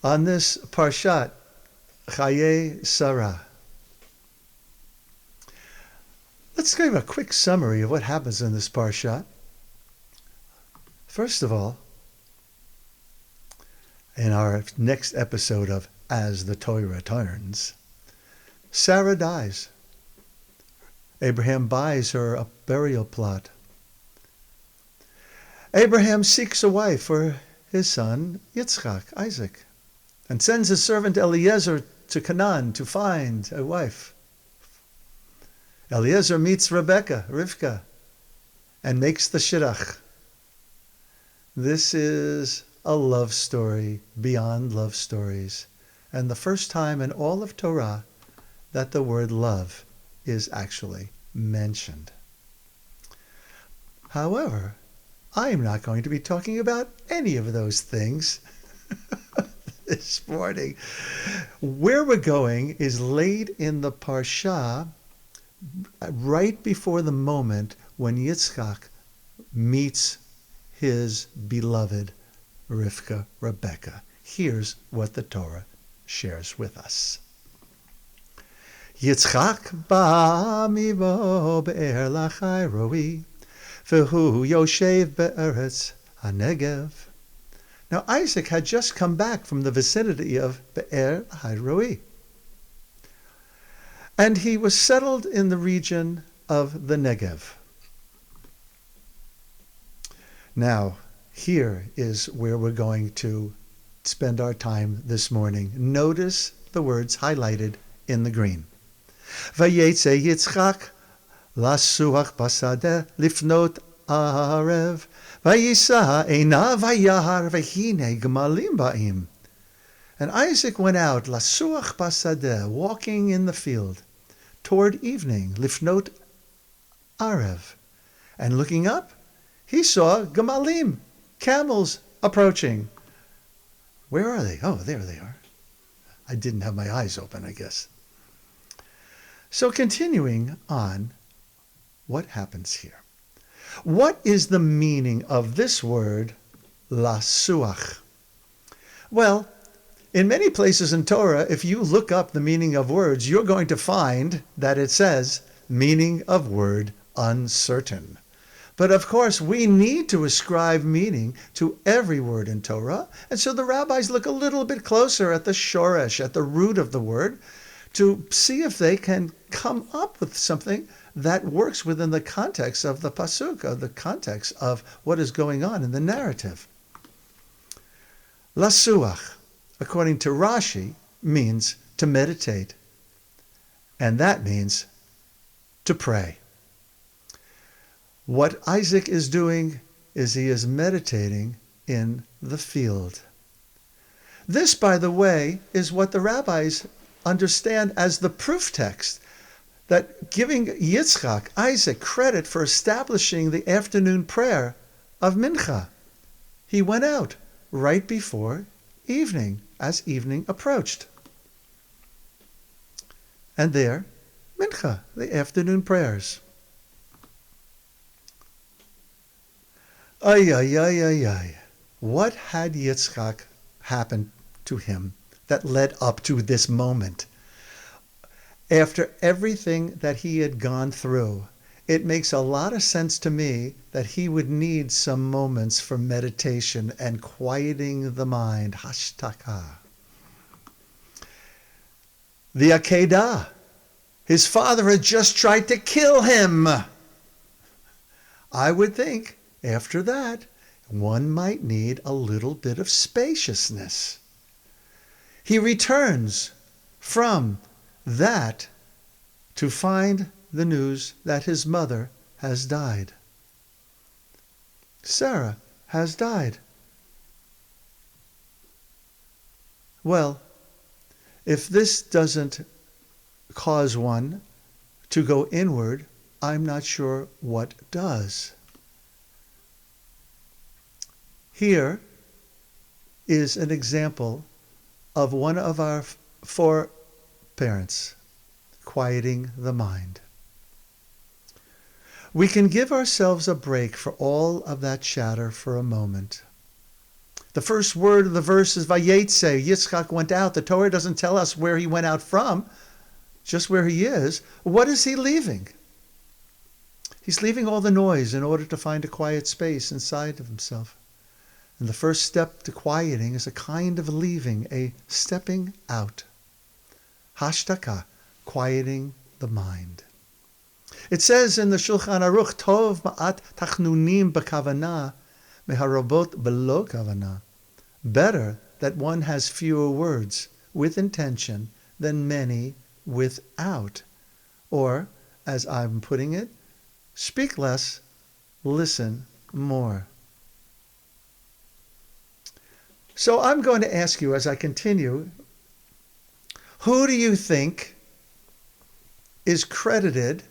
On this Parshat, Chayei Sarah. Let's give a quick summary of what happens in this Parshat. First of all, in our next episode of As the Torah Turns, Sarah dies. Abraham buys her a burial plot. Abraham seeks a wife for his son Yitzchak, Isaac, and sends his servant Eliezer to Canaan to find a wife. Eliezer meets Rivka, and makes the shidduch. This is a love story beyond love stories, and the first time in all of Torah that the word love is actually mentioned. However, I'm not going to be talking about any of those things this morning. Where we're going is late in the Parsha, right before the moment when Yitzchak meets his beloved Rebecca. Here's what the Torah shares with us. Yitzchak ba mivo be'er lachai roi, v'hu yoshev be'eretz hanegev. Now Isaac had just come back from the vicinity of Be'er Lahai-Roi, and he was settled in the region of the Negev. Now, here is where we're going to spend our time this morning. Notice the words highlighted in the green. Vayetze Yitzchak lasuach basadeh lifnot arev vayisa einav vayahar vehine gmalim ba'im. And Isaac went out lasuach basadeh, walking in the field, toward evening, lifnot arev, and looking up, he saw gemalim, camels, approaching. Where are they? Oh, there they are. I didn't have my eyes open, I guess. So continuing on, what happens here? What is the meaning of this word, lasuach? Well, in many places in Torah, if you look up the meaning of words, you're going to find that it says, meaning of word uncertain. But of course, we need to ascribe meaning to every word in Torah, and so the rabbis look a little bit closer at the shoresh, at the root of the word, to see if they can come up with something that works within the context of the pasuk, of the context of what is going on in the narrative. Lasuach, according to Rashi, means to meditate, and that means to pray. What Isaac is doing is he is meditating in the field. This, by the way, is what the rabbis understand as the proof text, that giving Yitzchak, Isaac, credit for establishing the afternoon prayer of Mincha. He went out right before evening, as evening approached. And there, Mincha, the afternoon prayers. Ay, ay, ay, ay, ay. What had Yitzchak happened to him that led up to this moment? After everything that he had gone through, it makes a lot of sense to me that he would need some moments for meditation and quieting the mind. Hashtaka. The Akedah. His father had just tried to kill him. I would think, after that, one might need a little bit of spaciousness. He returns from that to find the news that his mother has died. Sarah has died. Well, if this doesn't cause one to go inward, I'm not sure what does. Here is an example of one of our four parents quieting the mind. We can give ourselves a break for all of that chatter for a moment. The first word of the verse is Vayetze. Yitzchak went out. The Torah doesn't tell us where he went out from, just where he is. What is he leaving? He's leaving all the noise in order to find a quiet space inside of himself. And the first step to quieting is a kind of leaving, a stepping out. Hashtaka, quieting the mind. It says in the Shulchan Aruch, Tov ma'at tachnunim b'kavana meharobot b'lo kavana. Better that one has fewer words with intention than many without. Or, as I'm putting it, speak less, listen more. So I'm going to ask you as I continue, who do you think is credited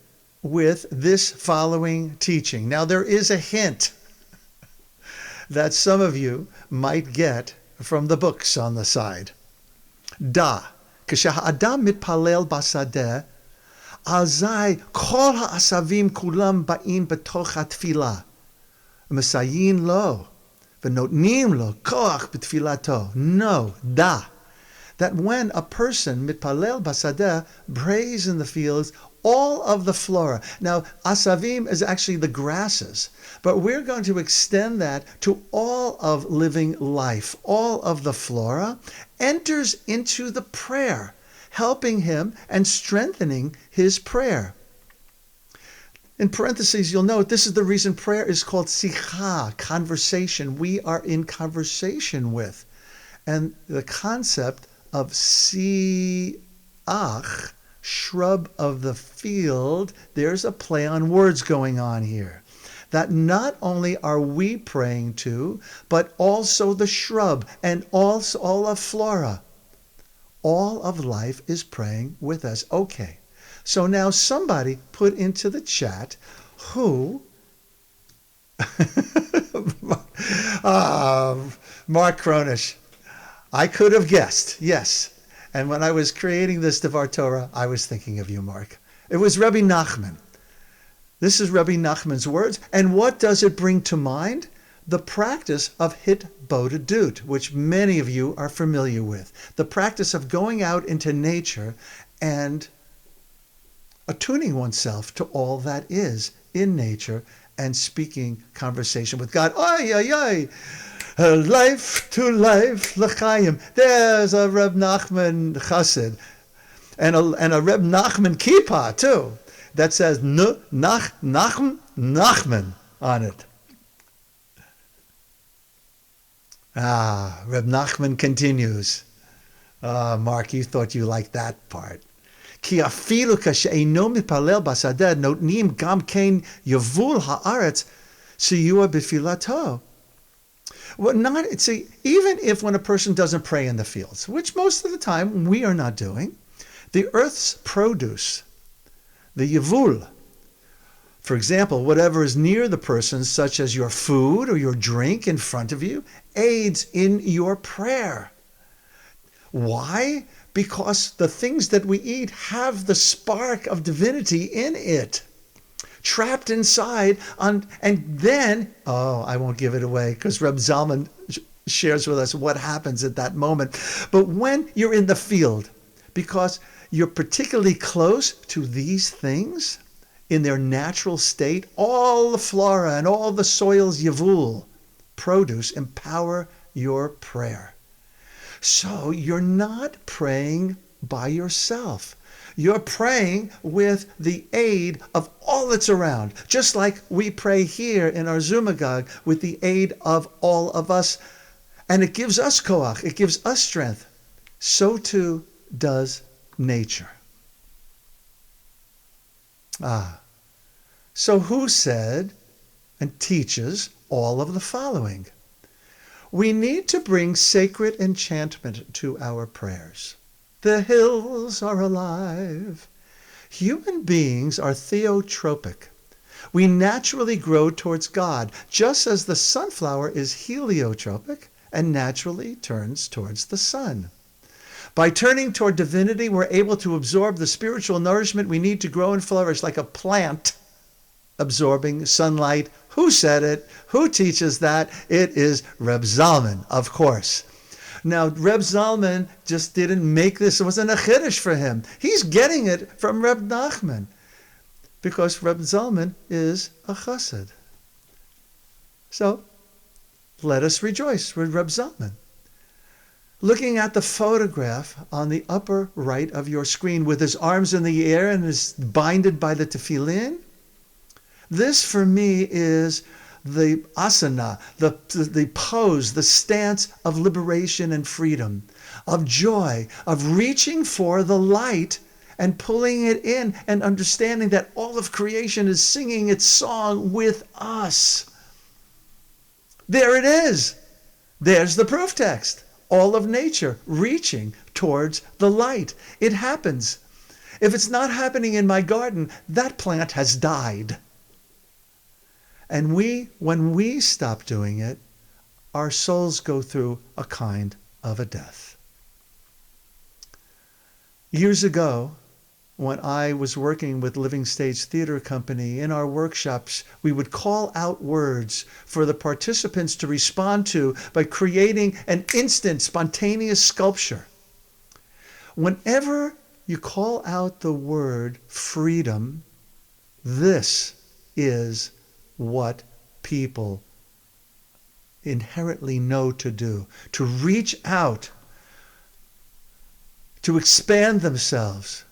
with this following teaching? Now, there is a hint that some of you might get from the books on the side. Da, כשהאדם מתפלל בשדה, אזי כל העשבים כולם באים בתוך התפילה, ומסייעים לו, ונותנים לו כוח בתפילתו. No, da. That when a person, mitpalel basadeh, prays in the fields, all of the flora. Now, asavim is actually the grasses, but we're going to extend that to all of living life. All of the flora enters into the prayer, helping him and strengthening his prayer. In parentheses, you'll note this is the reason prayer is called sicha, conversation. We are in conversation with. And the concept of siach, shrub of the field, there's a play on words going on here. That not only are we praying to, but also the shrub and also all of flora. All of life is praying with us. Okay. So now somebody put into the chat who, Mark Kronish, I could have guessed, yes. And when I was creating this Devar Torah, I was thinking of you, Mark. It was Rabbi Nachman. This is Rabbi Nachman's words. And what does it bring to mind? The practice of hitbodedut, which many of you are familiar with. The practice of going out into nature and attuning oneself to all that is in nature and speaking conversation with God. Ay, ay, ay. Life to life, l'chaim. There's a Reb Nachman Chassid and a Reb Nachman Kippah too that says Nachman on it. Reb Nachman continues. Mark, you thought you liked that part. כי אפילו כשאינו מתפלל בשדה נותנים גם כן יבול הארץ סיוע בתפילתו. Well, even if when a person doesn't pray in the fields, which most of the time we are not doing, the earth's produce, the yevul, for example, whatever is near the person, such as your food or your drink in front of you, aids in your prayer. Why? Because the things that we eat have the spark of divinity in it, trapped inside. And then, I won't give it away because Reb Zalman shares with us what happens at that moment. But when you're in the field, because you're particularly close to these things in their natural state, all the flora and all the soil's yevul, produce, empower your prayer. So you're not praying by yourself. You're praying with the aid of all that's around. Just like we pray here in our Zumagog with the aid of all of us. And it gives us koach. It gives us strength. So too does nature. So who said and teaches all of the following? We need to bring sacred enchantment to our prayers. The hills are alive. Human beings are theotropic. We naturally grow towards God, just as the sunflower is heliotropic and naturally turns towards the sun. By turning toward divinity, we're able to absorb the spiritual nourishment we need to grow and flourish like a plant. absorbing sunlight. Who said it? Who teaches that? It is Reb Zalman, of course. Now, Reb Zalman just didn't make this. It wasn't a chiddush for him. He's getting it from Reb Nachman, because Reb Zalman is a chassid. So, let us rejoice with Reb Zalman. Looking at the photograph on the upper right of your screen with his arms in the air and is binded by the tefillin, this for me is the asana, the pose, the stance of liberation and freedom, of joy, of reaching for the light and pulling it in and understanding that all of creation is singing its song with us. There it is. There's the proof text. All of nature reaching towards the light. It happens. If it's not happening in my garden, that plant has died. And when we stop doing it, our souls go through a kind of a death. Years ago, when I was working with Living Stage Theater Company, in our workshops, we would call out words for the participants to respond to by creating an instant, spontaneous sculpture. Whenever you call out the word freedom, this is what people inherently know to do, to reach out, to expand themselves.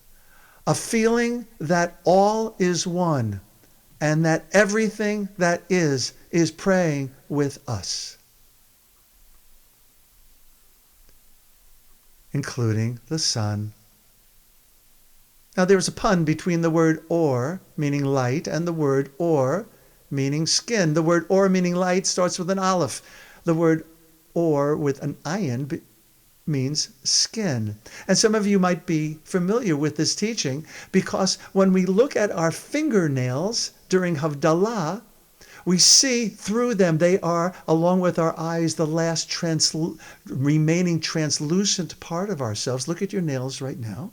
A feeling that all is one and that everything that is praying with us, including the sun. Now there's a pun between the word or, meaning light, and the word or, meaning skin. The word or, meaning light, starts with an aleph. The word or, with an ayin, means skin. And some of you might be familiar with this teaching because when we look at our fingernails during Havdalah, we see through them. They are, along with our eyes, the last remaining translucent part of ourselves. Look at your nails right now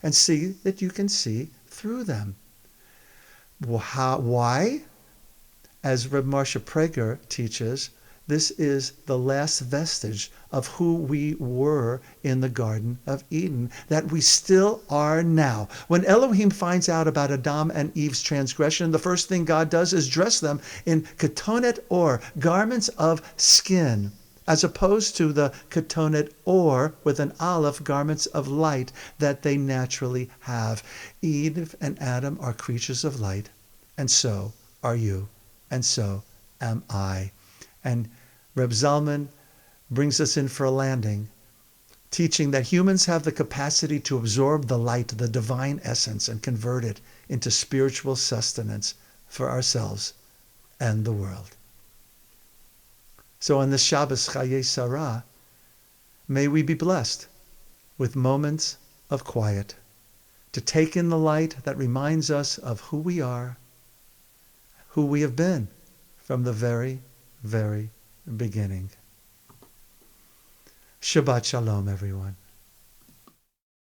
and see that you can see through them. Why? As Reb Marsha Prayng teaches, this is the last vestige of who we were in the Garden of Eden, that we still are now. When Elohim finds out about Adam and Eve's transgression, the first thing God does is dress them in ketonet or, garments of skin, as opposed to the ketonet or, with an aleph, garments of light that they naturally have. Eve and Adam are creatures of light, and so are you, and so am I. And Reb Zalman brings us in for a landing, teaching that humans have the capacity to absorb the light, the divine essence, and convert it into spiritual sustenance for ourselves and the world. So on this Shabbos Chayei Sarah, may we be blessed with moments of quiet, to take in the light that reminds us of who we are, who we have been from the very, very beginning. Shabbat Shalom, everyone.